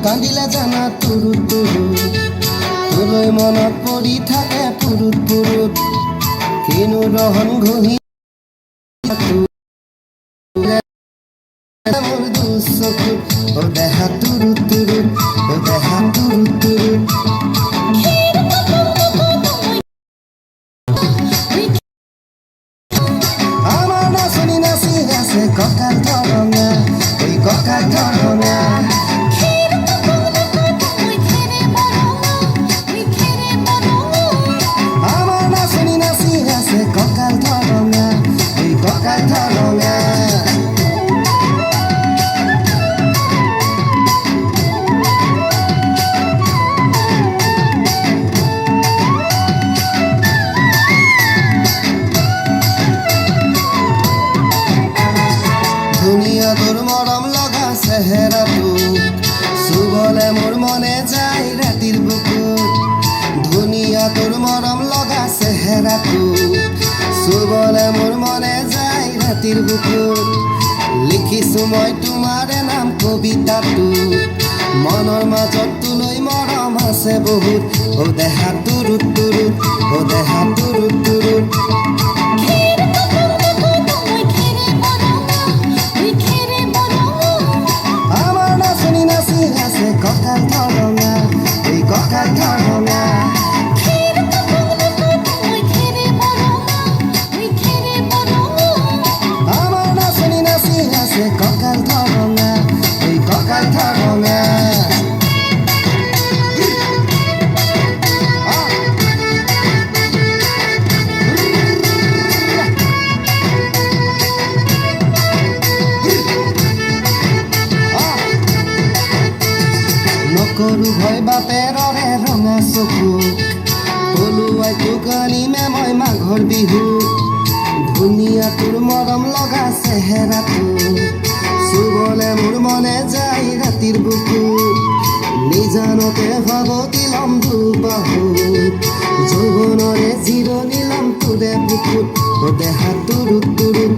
কান্দিলে জানা তুরু তুরু তোলৈ মনত পৰি থাকে পুৰুত পুৰুত কিনো ৰহন ঘঁহি মোৰ দুচকুত ও দেহা তুরু তুরু ও দেহা তুরু তুরু আমার নাচনি নাচি আছে কঁকাল ধরঙা ওই কঁকাল ধরঙা আমার নাচনি নাচি আছে কঁকাল ধরঙা ওই কঁকাল ধরঙা ধুনীয়া তোর মৰম লগা চেহেৰাটো চুবলে মোৰ মনে যায় ৰাতিৰ বুকুত ধুনীয়া তোৰ মৰম লগা চেহেৰাটো চুবলে মোৰ মনে যায় ৰাতিৰ বুকুত লিখিছো মই তোমাৰে নাম কবিতাটো মনৰ মাজত তোলৈ মৰম আছে বহুত ও দেহা তুৰুত তুৰুত ও দেহা তুৰুত তুৰুত কঁকাল ধরঙা ওই কঁকাল ধরঙা আমার নাচনি নাচি আছে কঁকাল ধরঙা ওই কঁকাল ধরঙা নকৰো ভয় বাপেৰৰে ৰঙা চকু পলুৱাই তোক আনিমে মই মাঘৰ বিহু ধুনীয়া তোৰ মৰম লগা চেহেৰাটো চুবলে মোৰ মনে যায় ৰাতিৰ বুকু নিজানতে ভাবতি লম দুবাহু যৌৱনৰে জিৰণি লম তোৰে বুকুত ও দেহা তুৰুত তুৰুত